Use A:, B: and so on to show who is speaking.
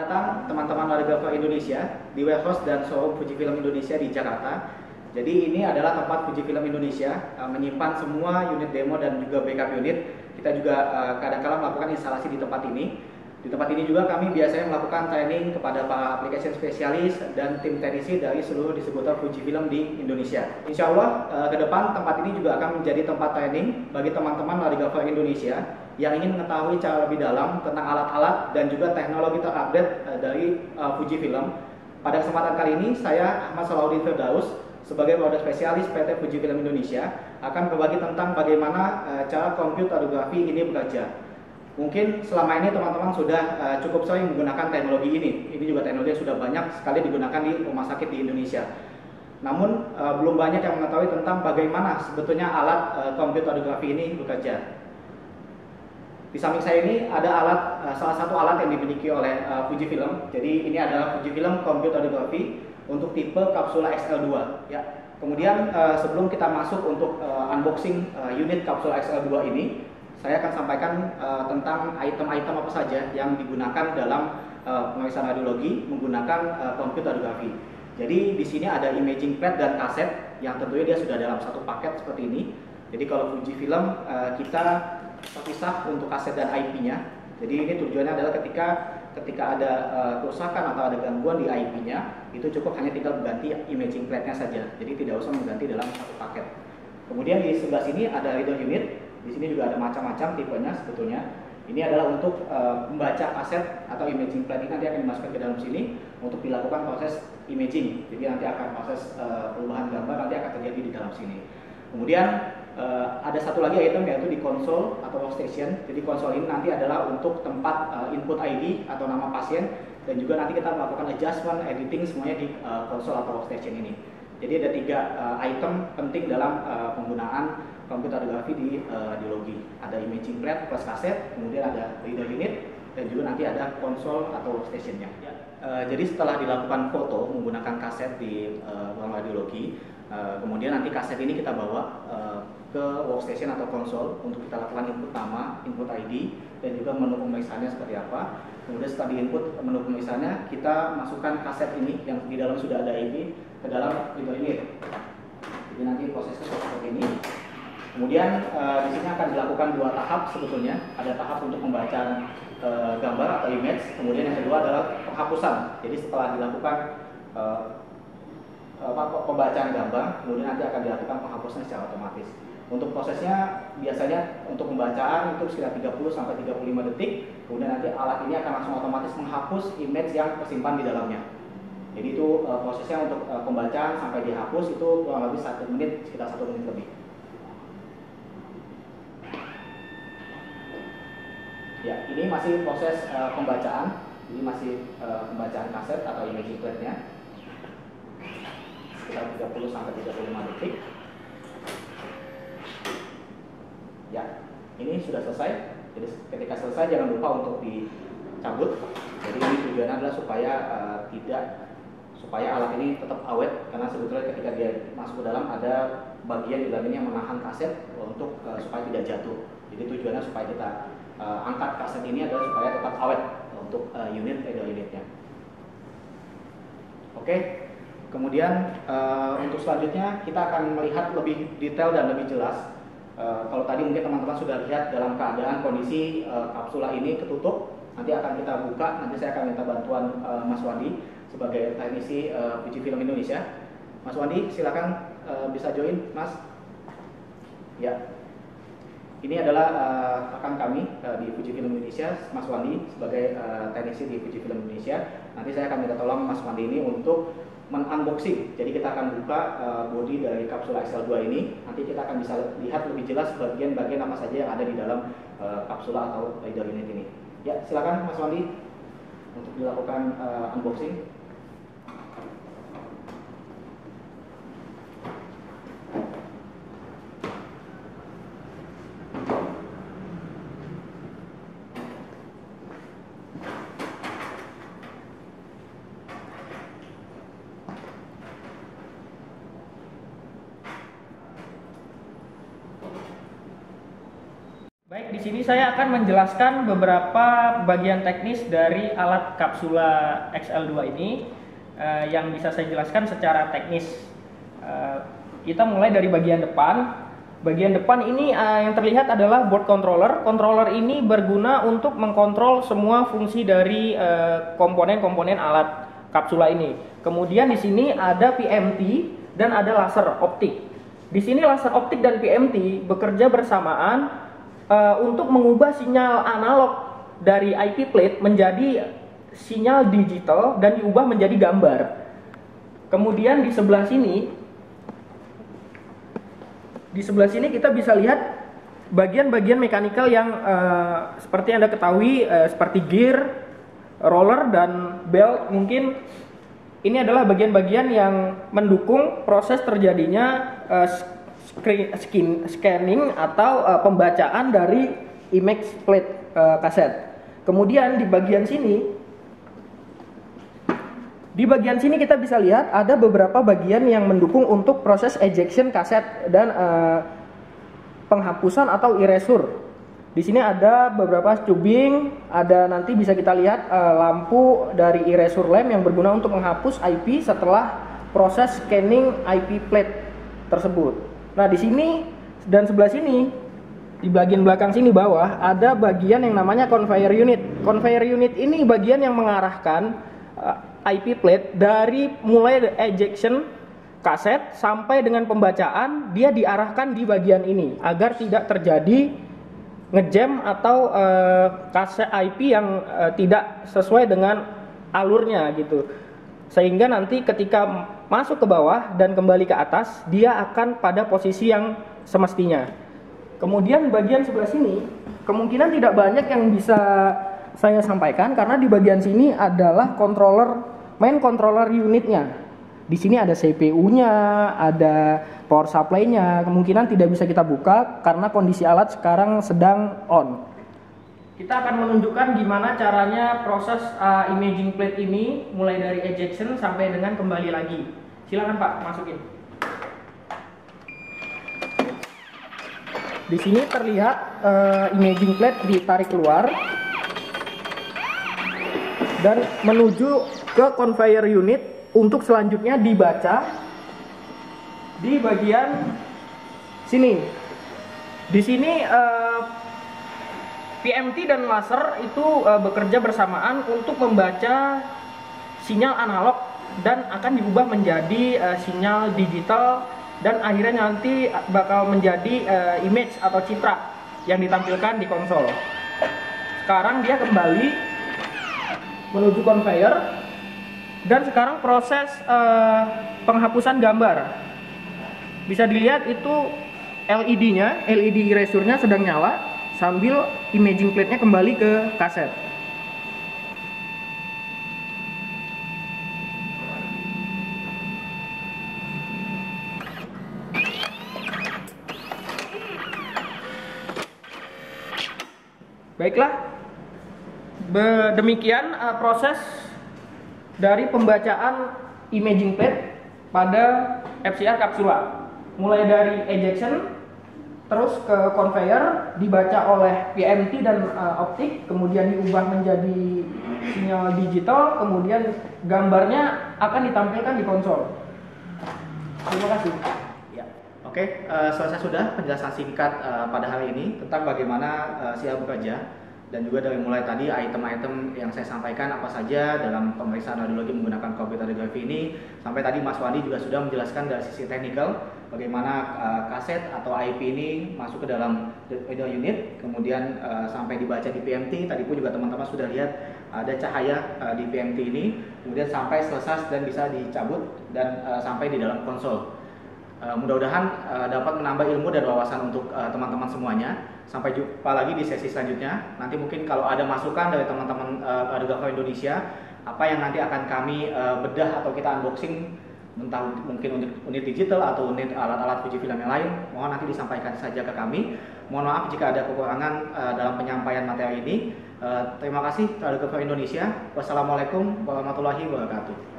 A: datang teman-teman Larigrapher Indonesia di warehouse dan showroom Fujifilm Indonesia di Jakarta. Jadi ini adalah tempat Fujifilm Indonesia menyimpan semua unit demo dan juga backup unit. Kita juga kadang-kala melakukan instalasi di tempat ini. Di tempat ini juga kami biasanya melakukan training kepada para application spesialis dan tim teknisi dari seluruh distributor Fujifilm di Indonesia. Insya Allah ke depan tempat ini juga akan menjadi tempat training bagi teman-teman Larigrapher Indonesia yang ingin mengetahui cara lebih dalam tentang alat-alat dan juga teknologi terupdate dari Fujifilm. Pada kesempatan kali ini saya Ahmad Salahuddin Firdaus sebagai produk spesialis PT Fujifilm Indonesia akan berbagi tentang bagaimana cara komputerografi ini bekerja. Mungkin selama ini teman-teman sudah cukup sering menggunakan teknologi ini. Ini juga teknologi yang sudah banyak sekali digunakan di rumah sakit di Indonesia. Namun belum banyak yang mengetahui tentang bagaimana sebetulnya alat komputerografi ini bekerja. Di samping saya ini ada alat, salah satu alat yang dimiliki oleh Fujifilm. Jadi ini adalah Fujifilm komputerografi untuk tipe Capsula XL2. Ya. Kemudian sebelum kita masuk untuk unboxing unit Capsula XL2 ini, saya akan sampaikan tentang item-item apa saja yang digunakan dalam pemeriksaan radiologi menggunakan komputerografi. Jadi di sini ada imaging plate dan kaset yang tentunya dia sudah dalam satu paket seperti ini. Jadi kalau Fujifilm kita terpisah untuk kaset dan IP-nya. Jadi ini tujuannya adalah ketika ada kerusakan atau ada gangguan di IP-nya, itu cukup hanya tinggal mengganti imaging plate-nya saja. Jadi tidak usah mengganti dalam satu paket. Kemudian di sebelah sini ada reader unit. Di sini juga ada macam-macam tipenya sebetulnya. Ini adalah untuk membaca kaset atau imaging plate ini nanti akan dimasukkan ke dalam sini untuk dilakukan proses imaging. Jadi nanti akan proses perubahan gambar nanti akan terjadi di dalam sini. Kemudian ada satu lagi item yaitu di konsol atau workstation. Jadi konsol ini nanti adalah untuk tempat input ID atau nama pasien dan juga nanti kita melakukan adjustment, editing semuanya di konsol atau workstation ini. Jadi ada 3 item penting dalam penggunaan komputerografi di radiologi. Ada imaging plate plus kaset, kemudian ada reader unit dan juga nanti ada konsol atau workstation-nya. Jadi setelah dilakukan foto menggunakan kaset di ruang radiologi, kemudian nanti kaset ini kita bawa ke workstation atau konsol untuk kita lakukan input nama, input ID, dan juga menu pemeriksaannya seperti apa. Kemudian setelah diinput menu pemeriksaannya, kita masukkan kaset ini yang di dalam sudah ada ini ke dalam reader unit. Jadi nanti prosesnya seperti ini. Kemudian di sini akan dilakukan 2 tahap sebetulnya. Ada tahap untuk membaca gambar atau image, kemudian yang kedua adalah penghapusan. Jadi setelah dilakukan pembacaan gambar, kemudian nanti akan dilakukan penghapusan secara otomatis. Untuk prosesnya biasanya untuk pembacaan itu sekitar 30-35 detik, kemudian nanti alat ini akan langsung otomatis menghapus image yang tersimpan di dalamnya. Jadi itu prosesnya untuk pembacaan sampai dihapus itu kurang lebih 1 menit, sekitar 1 menit lebih. Ya, ini masih proses pembacaan, ini masih pembacaan kaset atau imaging plate-nya. Sekitar 30-35 detik. Ya, ini sudah selesai. Jadi ketika selesai jangan lupa untuk dicabut. Jadi ini tujuannya adalah supaya alat ini tetap awet, karena sebetulnya ketika dia masuk ke dalam ada bagian di dalam ini yang menahan kaset untuk supaya tidak jatuh. Jadi tujuannya supaya kita angkat kaset ini adalah supaya tetap awet untuk unitnya. Oke. Kemudian untuk selanjutnya kita akan melihat lebih detail dan lebih jelas. Kalau tadi mungkin teman-teman sudah lihat dalam keadaan kondisi kapsula ini ketutup, nanti akan kita buka. Nanti saya akan minta bantuan Mas Wandi sebagai teknisi Fujifilm Indonesia. Mas Wandi, silakan bisa join, Mas. Ya, ini adalah rekan kami di Fujifilm Indonesia, Mas Wandi sebagai teknisi di Fujifilm Indonesia. Nanti saya akan minta tolong Mas Wandi ini untuk men-unboxing. Jadi kita akan buka bodi dari Capsula XL2 ini. Nanti kita akan bisa lihat lebih jelas bagian-bagian apa saja yang ada di dalam kapsula atau reader unit ini. Ya, silakan Mas Wandi untuk dilakukan unboxing.
B: Baik, di sini saya akan menjelaskan beberapa bagian teknis dari alat kapsula XL2 ini yang bisa saya jelaskan secara teknis. Kita mulai dari bagian depan. Bagian depan ini yang terlihat adalah board controller. Controller ini berguna untuk mengkontrol semua fungsi dari komponen-komponen alat kapsula ini. Kemudian di sini ada PMT dan ada laser optik. Di sini laser optik dan PMT bekerja bersamaan untuk mengubah sinyal analog dari IP plate menjadi sinyal digital dan diubah menjadi gambar. Kemudian di sebelah sini kita bisa lihat bagian-bagian mekanikal yang seperti Anda ketahui seperti gear, roller dan belt. Mungkin ini adalah bagian-bagian yang mendukung proses terjadinya scanning atau pembacaan dari image plate kaset. Kemudian di bagian sini kita bisa lihat ada beberapa bagian yang mendukung untuk proses ejection kaset dan penghapusan atau erasure. Di sini ada beberapa tubing, ada nanti bisa kita lihat lampu dari erasure lamp yang berguna untuk menghapus IP setelah proses scanning IP plate tersebut. Nah, di sini dan sebelah sini, di bagian belakang sini bawah ada bagian yang namanya conveyor unit. Conveyor unit ini bagian yang mengarahkan IP plate dari mulai ejection kaset sampai dengan pembacaan, dia diarahkan di bagian ini agar tidak terjadi ngejam atau kaset IP yang tidak sesuai dengan alurnya gitu. Sehingga nanti ketika masuk ke bawah dan kembali ke atas, dia akan pada posisi yang semestinya. Kemudian bagian sebelah sini kemungkinan tidak banyak yang bisa saya sampaikan karena di bagian sini adalah main controller unitnya. Di sini ada CPU-nya, ada power supply-nya. Kemungkinan tidak bisa kita buka karena kondisi alat sekarang sedang on. Kita akan menunjukkan gimana caranya proses imaging plate ini mulai dari ejection sampai dengan kembali lagi. Silakan Pak, masukin. Di sini terlihat imaging plate ditarik keluar dan menuju ke conveyor unit untuk selanjutnya dibaca di bagian sini. Di sini PMT dan laser itu bekerja bersamaan untuk membaca sinyal analog dan akan diubah menjadi sinyal digital dan akhirnya nanti bakal menjadi image atau citra yang ditampilkan di konsol. Sekarang dia kembali menuju conveyor dan sekarang proses penghapusan gambar. Bisa dilihat itu LED-nya, LED erasure-nya sedang nyala sambil imaging plate-nya kembali ke kaset. Baiklah, demikian proses dari pembacaan imaging plate pada FCR kapsula. Mulai dari ejection, terus ke conveyor, dibaca oleh PMT dan optik, kemudian diubah menjadi sinyal digital, kemudian gambarnya akan ditampilkan di konsol. Terima kasih.
A: Ya. Oke, selesai sudah penjelasan singkat pada hari ini tentang bagaimana SIA bekerja. Dan juga dari mulai tadi item-item yang saya sampaikan apa saja dalam pemeriksaan radiologi menggunakan computer radiografi ini, sampai tadi Mas Wandi juga sudah menjelaskan dari sisi teknikal bagaimana kaset atau IP ini masuk ke dalam radio unit, kemudian sampai dibaca di PMT. Tadi pun juga teman-teman sudah lihat ada cahaya di PMT ini, kemudian sampai selesai dan bisa dicabut dan sampai di dalam konsol. Mudah-mudahan dapat menambah ilmu dan wawasan untuk teman-teman semuanya. Sampai jumpa lagi di sesi selanjutnya. Nanti mungkin kalau ada masukan dari teman-teman radiografer Indonesia, apa yang nanti akan kami bedah atau kita unboxing, entah mungkin unit digital atau unit alat-alat Fujifilm yang lain, mohon nanti disampaikan saja ke kami. Mohon maaf jika ada kekurangan dalam penyampaian materi ini. Terima kasih radiografer Indonesia. Wassalamualaikum warahmatullahi wabarakatuh.